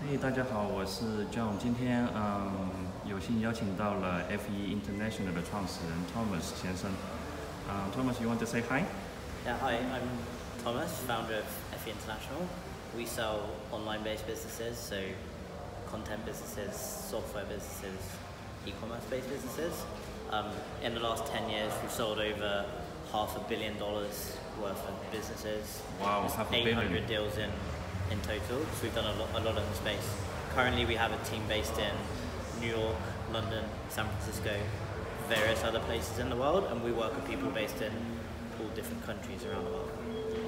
嘿，大家好，我是 John。今天有幸邀请到了 FE International 的创始人 Thomas 先生。Thomas, you want to say hi? Yeah, hi, I'm Thomas, founder of FE International. We sell online-based businesses, so content businesses, software businesses, e-commerce-based businesses. In the last 10 years, we've sold over $500 million worth of businesses. Wow, There's $500 million. 800 deals in total, so we've done a lot in the space. Currently, we have a team based in New York, London, San Francisco, various other places in the world, and we work with people based in all different countries around the world.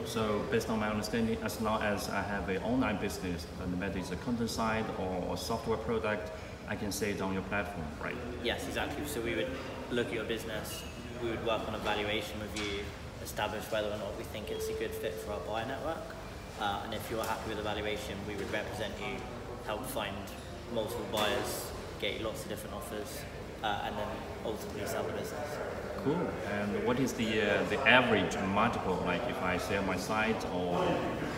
So, based on my understanding, as long as I have an online business, no matter it's a content site or a software product, I can say it on your platform, right? Yes, exactly. So we would look at your business, we would work on a valuation review, establish whether or not we think it's a good fit for our buyer network. And if you're happy with the valuation, we would represent you, help find multiple buyers, get you lots of different offers, and then ultimately sell the business. Cool. And what is the average multiple? Like if I sell my site or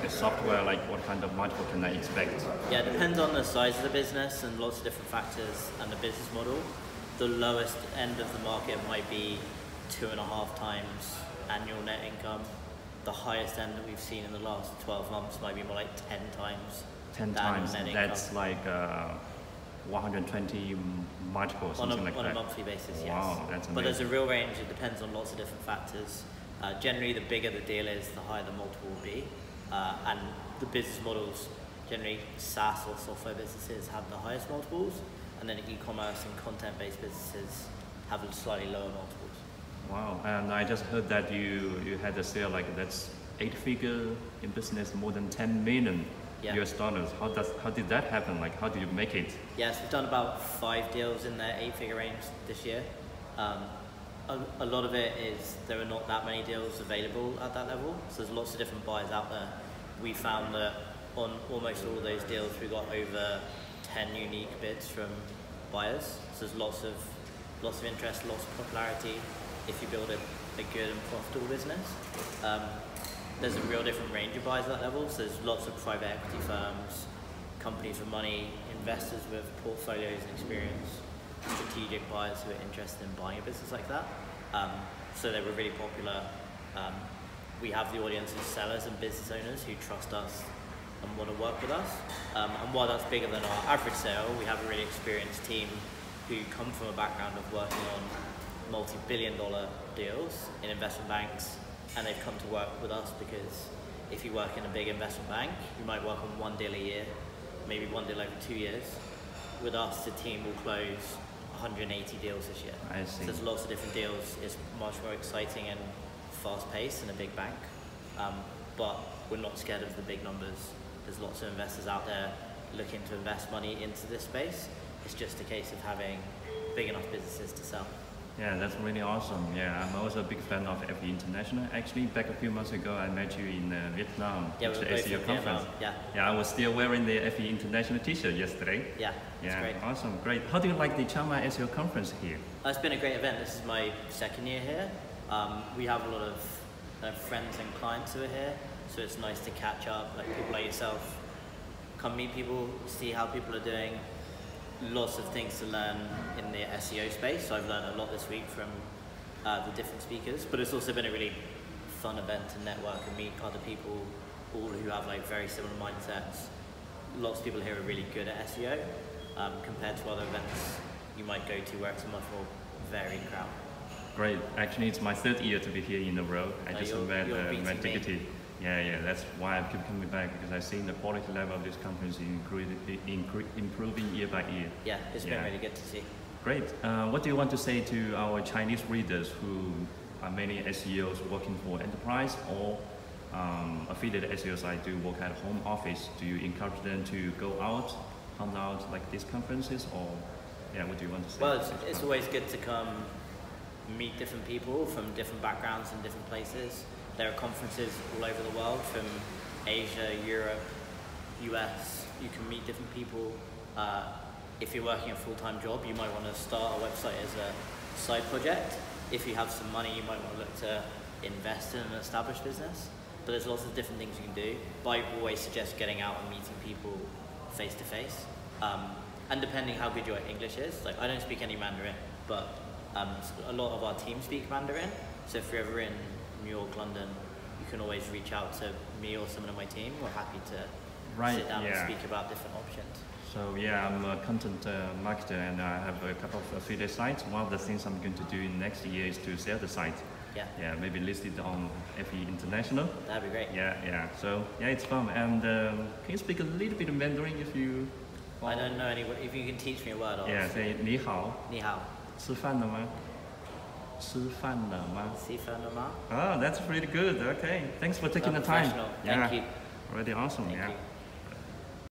a software, like what kind of multiple can I expect? Yeah, it depends on the size of the business and lots of different factors and the business model. The lowest end of the market might be 2.5 times annual net income. The highest end that we've seen in the last 12 months might be more like 10 times. 10 times. That's like 120 multiple, something like that. On a monthly basis, yes. Wow, that's amazing. But there's a real range. It depends on lots of different factors. Generally, the bigger the deal is, the higher the multiple will be. And the business models, generally SaaS or software businesses have the highest multiples, and then e-commerce and content-based businesses have slightly lower multiples. Wow, and I just heard that you had a sale like that's 8-figure in business, more than 10 million US dollars. How did that happen? Like, how did you make it? Yes, we've done about 5 deals in the 8-figure range this year. A lot of it is there are not that many deals available at that level, so there's lots of different buyers out there. We found that on almost all of those deals we got over 10 unique bids from buyers. So there's lots of interest, lots of popularity. If you build a good and profitable business, there's a real different range of buyers at that level. So there's lots of private equity firms, companies with money, investors with portfolios and experience, strategic buyers who are interested in buying a business like that. So they were really popular. We have the audience of sellers and business owners who trust us and want to work with us. And while that's bigger than our average sale, we have a really experienced team who come from a background of working on multi-billion-dollar deals in investment banks, and they've come to work with us because if you work in a big investment bank, you might work on 1 deal a year, maybe 1 deal over 2 years. With us, the team will close 180 deals this year. I see. So there's lots of different deals. It's much more exciting and fast-paced than a big bank, but we're not scared of the big numbers. There's lots of investors out there looking to invest money into this space. It's just a case of having big enough businesses to sell. Yeah, that's really awesome. Yeah, I'm also a big fan of FE International. Actually, back a few months ago, I met you in Vietnam at the SEO conference. Yeah, I was still wearing the FE International t-shirt yesterday. Yeah, that's great. Awesome, great. How do you like the Chiang Mai SEO conference here? It's been a great event. This is my 2nd year here. We have a lot of friends and clients who are here, so it's nice to catch up, like people like yourself. Come meet people, see how people are doing. Lots of things to learn in the SEO space, so I've learned a lot this week from the different speakers, but it's also been a really fun event to network and meet other people, all who have like very similar mindsets. Lots of people here are really good at SEO compared to other events you might go to where it's a much more varied crowd. Great. Actually, it's my 3rd year to be here in a row. I just met Diggity. Yeah, that's why I keep coming back, because I've seen the quality level of this conference improving year by year. Yeah, it's been really good to see. Great. What do you want to say to our Chinese readers who are mainly SEOs working for enterprise or affiliate SEOs like do work at home office? Do you encourage them to go out, hang out like these conferences, or what do you want to say? Well, it's always good to come meet different people from different backgrounds and different places. There are conferences all over the world, from Asia, Europe, US. You can meet different people. If you're working a full-time job, you might want to start a website as a side project. If you have some money, you might want to look to invest in an established business. But there's lots of different things you can do. But I always suggest getting out and meeting people face to face. And depending how good your English is, like I don't speak any Mandarin, but a lot of our team speak Mandarin. So if you're ever in New York, London, you can always reach out to me or someone on my team. We're happy to sit down and speak about different options. So yeah, I'm a content marketer and I have a couple of affiliate sites. One of the things I'm going to do next year is to sell the site. Yeah, maybe list it on FE International. That'd be great. Yeah. So yeah, it's fun. And can you speak a little bit of Mandarin if you? I don't know any. If you can teach me a word. Yeah, say 你好. 你好. 吃饭了吗? 吃饭了吗? 吃饭了吗? Oh, that's pretty good. Okay, thanks for taking the time. Thank you. Really awesome. Thank yeah. you.